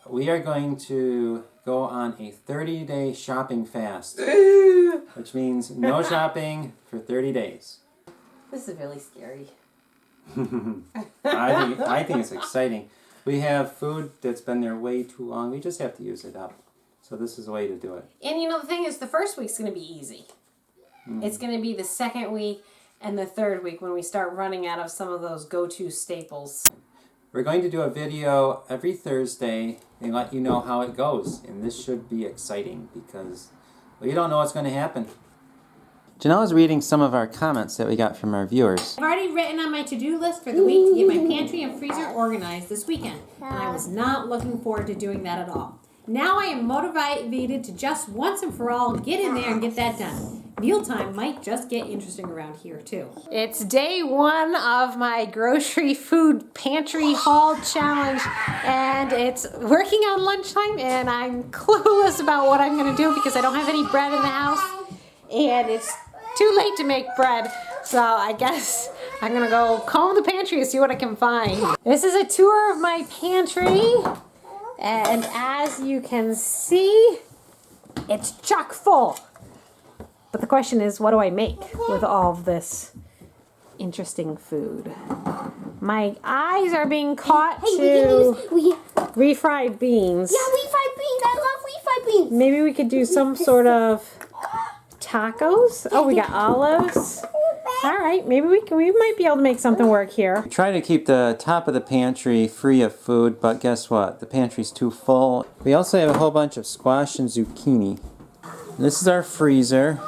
we are going to go on a 30-day shopping fast, which means no shopping for 30 days. This is really scary. I think it's exciting. We have food that's been there way too long. We just have to use it up. So this is the way to do it. And you know, the thing is, the first week's going to be easy. It's going to be the second week and the third week when we start running out of some of those go-to staples. We're going to do a video every Thursday and let you know how it goes. And this should be exciting because we don't know what's going to happen. Janelle is reading some of our comments that we got from our viewers. I've already written on my to-do list for the week to get my pantry and freezer organized this weekend. And I was not looking forward to doing that at all. Now I am motivated to just once and for all get in there and get that done. Mealtime might just get interesting around here too. It's day one of my grocery food pantry haul challenge, and it's working on lunchtime, and I'm clueless about what I'm going to do because I don't have any bread in the house, and it's too late to make bread. So I guess I'm going to go comb the pantry and see what I can find. This is a tour of my pantry. And as you can see, it's chock full. But the question is, what do I make with all of this interesting food? My eyes are being caught to refried beans. Yeah, refried beans. I love refried beans. Maybe we could do some sort of tacos. Oh, we got olives. All right, maybe we might be able to make something work here. Try to keep the top of the pantry free of food, but guess what? The pantry's too full. We also have a whole bunch of squash and zucchini. This is our freezer.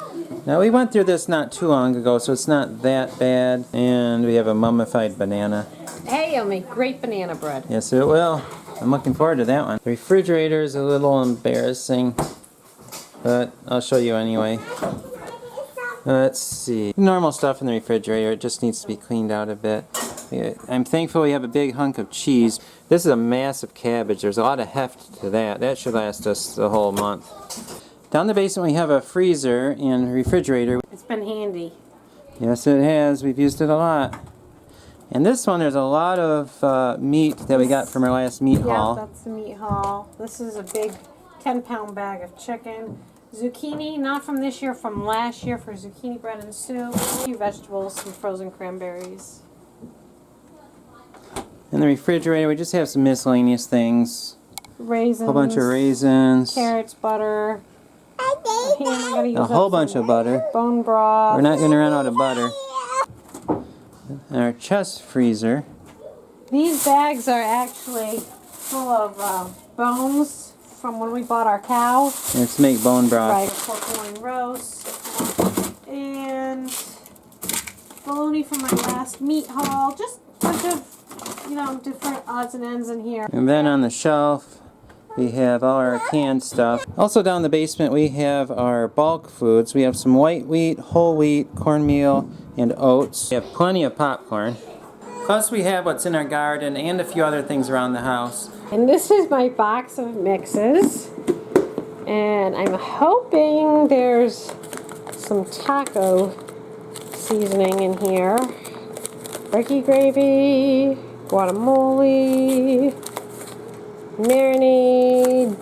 Now we went through this not too long ago, so it's not that bad. And we have a mummified banana. Hey, it'll make great banana bread. Yes, it will. I'm looking forward to that one. The refrigerator is a little embarrassing, but I'll show you anyway. Let's see. Normal stuff in the refrigerator. It just needs to be cleaned out a bit. I'm thankful we have a big hunk of cheese. This is a massive cabbage. There's a lot of heft to that. That should last us the whole month. Down in the basement we have a freezer and refrigerator. It's been handy. Yes, it has. We've used it a lot. And this one, there's a lot of meat that we got from our last meat haul. Yeah, that's the meat haul. This is a big 10-pound bag of chicken. Zucchini, not from this year, from last year for zucchini bread and soup. A few vegetables, some frozen cranberries. In the refrigerator, we just have some miscellaneous things. Raisins. A whole bunch of raisins. Carrots, butter. A whole bunch of butter. Bone broth. We're not going to run out of butter. And our chest freezer. These bags are actually full of bones from when we bought our cow. And it's to make bone broth. Fried pork loin roast. And bologna from my last meat haul. Just a bunch of, different odds and ends in here. And then on the shelf, we have all our canned stuff. Also down in the basement, we have our bulk foods. We have some white wheat, whole wheat, cornmeal, and oats. We have plenty of popcorn. Plus we have what's in our garden and a few other things around the house. And this is my box of mixes. And I'm hoping there's some taco seasoning in here. Turkey gravy, guacamole, marinade.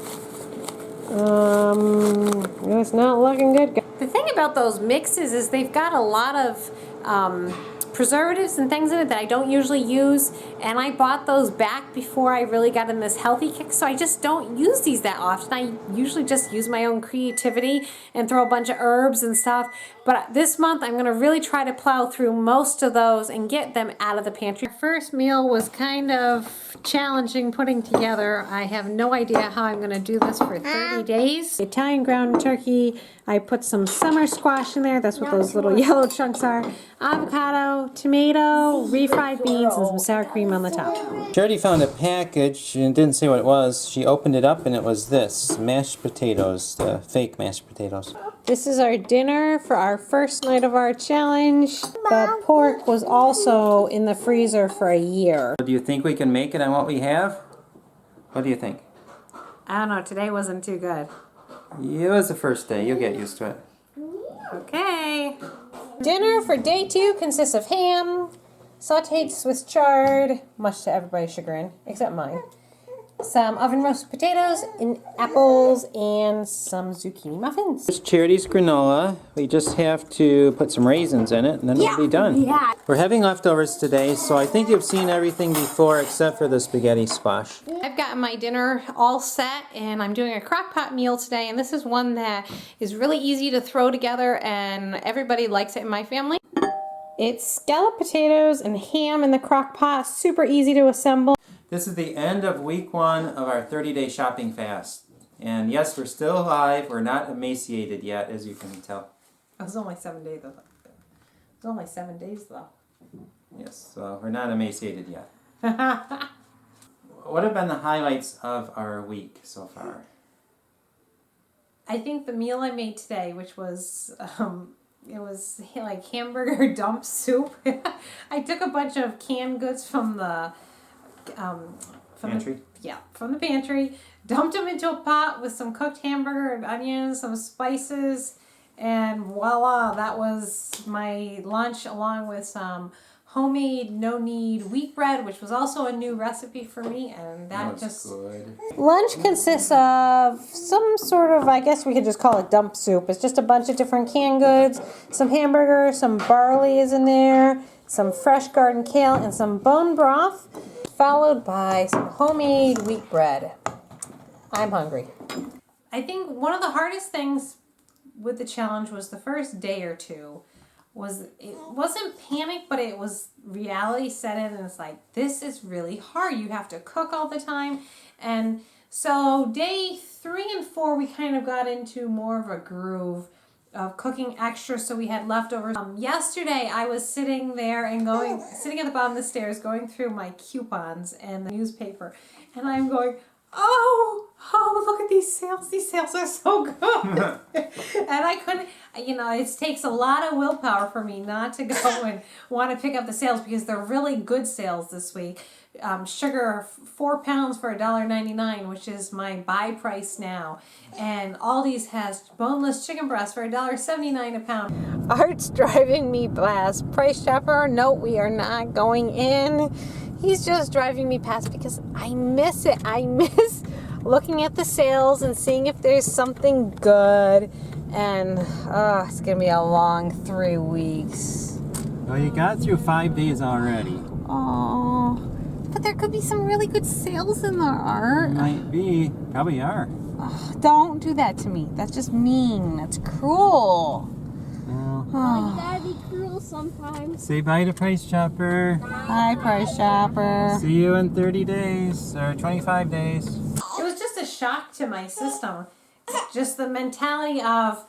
It's not looking good. The thing about those mixes is they've got a lot of preservatives and things in it that I don't usually use, and I bought those back before I really got in this healthy kick, so I just don't use these that often. I usually just use my own creativity and throw a bunch of herbs and stuff, but this month I'm going to really try to plow through most of those and get them out of the pantry. Our first meal was kind of challenging putting together. I have no idea how I'm going to do this for 30 days. Italian ground turkey, I put some summer squash in there, that's what those little yellow chunks are, avocado, tomato, refried beans, and some sour cream on the top. She already found a package and didn't say what it was. She opened it up and it was this, mashed potatoes, the fake mashed potatoes. This is our dinner for our first night of our challenge. The pork was also in the freezer for a year. Do you think we can make it on what we have? What do you think? I don't know, today wasn't too good. It was the first day. You'll get used to it. Okay. Dinner for day 2 consists of ham, sauteed Swiss chard, much to everybody's chagrin, except mine, some oven roasted potatoes and apples and some zucchini muffins. Here's Charity's granola. We just have to put some raisins in it and then we'll be done. Yeah. We're having leftovers today, so I think you've seen everything before except for the spaghetti squash. I've gotten my dinner all set and I'm doing a crock pot meal today, and this is one that is really easy to throw together and everybody likes it in my family. It's scalloped potatoes and ham in the crock pot, super easy to assemble. This is the end of week 1 of our 30-day shopping fast. And yes, we're still alive. We're not emaciated yet, as you can tell. It was only 7 days though. It was only 7 days though. Yes, so we're not emaciated yet. What have been the highlights of our week so far? I think the meal I made today, which was, it was like hamburger dump soup. I took a bunch of canned goods from the Pantry? From the pantry, dumped them into a pot with some cooked hamburger and onions, some spices, and voila, that was my lunch, along with some homemade no-knead wheat bread, which was also a new recipe for me, and that just good. Lunch consists of some sort of, I guess we could just call it dump soup. It's just a bunch of different canned goods, some hamburger, some barley is in there, some fresh garden kale, and some bone broth, followed by some homemade wheat bread. I'm hungry. I think one of the hardest things with the challenge was the first day or two. It wasn't panic, but it was reality set in, and it's like, this is really hard. You have to cook all the time. And so day 3 and 4, we kind of got into more of a groove of cooking extra, so we had leftovers. Yesterday, I was sitting there and sitting at the bottom of the stairs, going through my coupons and the newspaper, and I'm going, oh, look at these sales. These sales are so good. And I couldn't, it takes a lot of willpower for me not to go and want to pick up the sales, because they're really good sales this week. Sugar, 4 pounds for $1.99, which is my buy price now. And Aldi's has boneless chicken breast for $1.79 a pound. Art's driving me past Price Chopper. No, we are not going in. He's just driving me past because I miss it. I miss looking at the sales and seeing if there's something good. And it's going to be a long 3 weeks. Well, you got through 5 days already. Oh, but there could be some really good sales in there, Art. Might be. Probably are. Oh, don't do that to me. That's just mean. That's cruel. Well, you gotta be cruel sometimes. Say bye to Price Chopper. Hi, Price Chopper. See you in 30 days or 25 days. It was just a shock to my system. Just the mentality of,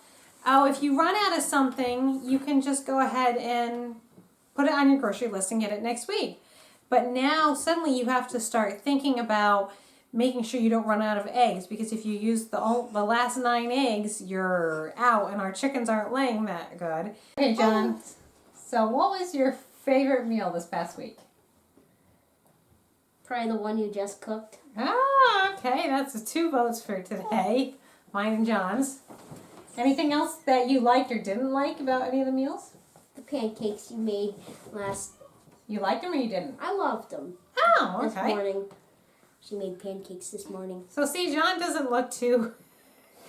if you run out of something, you can just go ahead and put it on your grocery list and get it next week. But now suddenly you have to start thinking about making sure you don't run out of eggs, because if you use the last 9 eggs, you're out, and our chickens aren't laying that good. Okay, John. So what was your favorite meal this past week? Probably the one you just cooked. Okay, that's 2 votes for today. Mine and John's. Anything else that you liked or didn't like about any of the meals? The pancakes you made You liked them or you didn't? I loved them. Oh, This okay. morning. She made pancakes this morning. So see, John doesn't look too...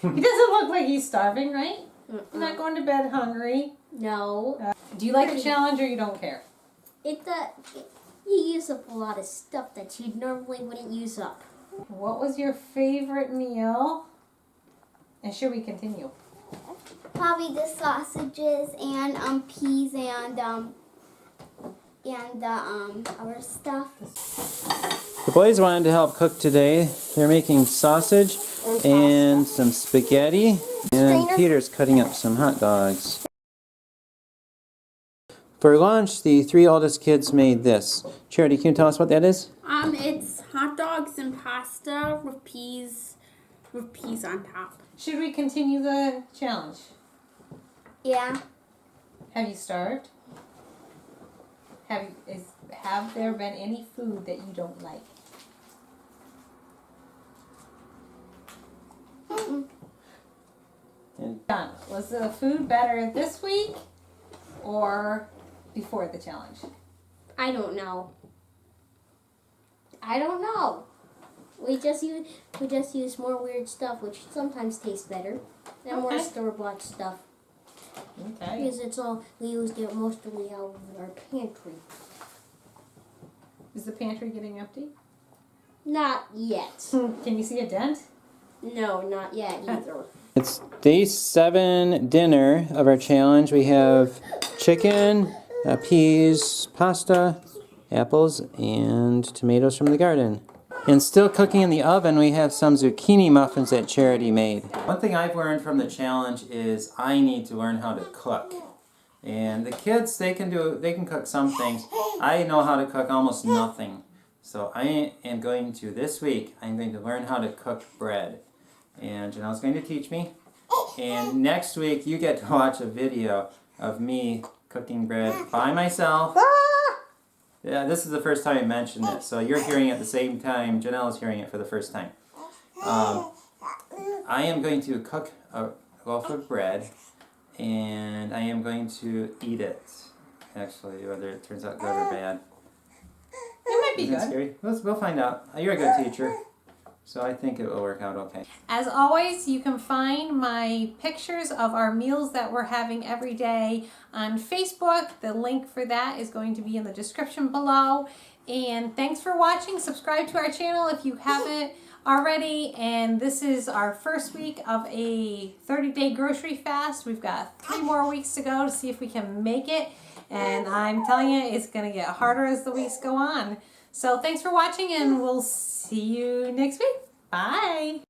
he doesn't look like he's starving, right? You're not going to bed hungry. No. Do you like the challenge or you don't care? You use up a lot of stuff that you normally wouldn't use up. What was your favorite meal? And should we continue? Probably the sausages and peas and other stuff. The boys wanted to help cook today. They're making sausage and some spaghetti, and Peter's cutting up some hot dogs. For lunch, the 3 oldest kids made this. Charity, can you tell us what that is? It's hot dogs and pasta with peas on top. Should we continue the challenge? Yeah. Have you starved? Have there been any food that you don't like? John, was the food better this week or before the challenge? I don't know. We just use more weird stuff, which sometimes tastes better, and more Okay. store-bought stuff. Okay. Because it's all we used it mostly out of our pantry. Is the pantry getting empty? Not yet. Can you see a dent? No, not yet either. It's day 7 dinner of our challenge. We have chicken, peas, pasta, apples, and tomatoes from the garden. And still cooking in the oven, we have some zucchini muffins that Charity made. One thing I've learned from the challenge is I need to learn how to cook. And the kids, they can cook some things. I know how to cook almost nothing. So I am going to, this week, I'm going to learn how to cook bread. And Janelle's going to teach me. And next week, you get to watch a video of me cooking bread by myself. Yeah, this is the first time I mentioned it, so you're hearing it at the same time Janelle's hearing it for the first time. I am going to cook a loaf of bread, and I am going to eat it. Actually, whether it turns out good or bad. It might be Isn't it good. scary? We'll find out. You're a good teacher, so I think it will work out okay. As always, you can find my pictures of our meals that we're having every day on Facebook. The link for that is going to be in the description below. And thanks for watching. Subscribe to our channel if you haven't already. And this is our first week of a 30-day grocery fast. We've got 3 more weeks to go to see if we can make it. And I'm telling you, it's going to get harder as the weeks go on. So thanks for watching, and we'll see you next week. Bye.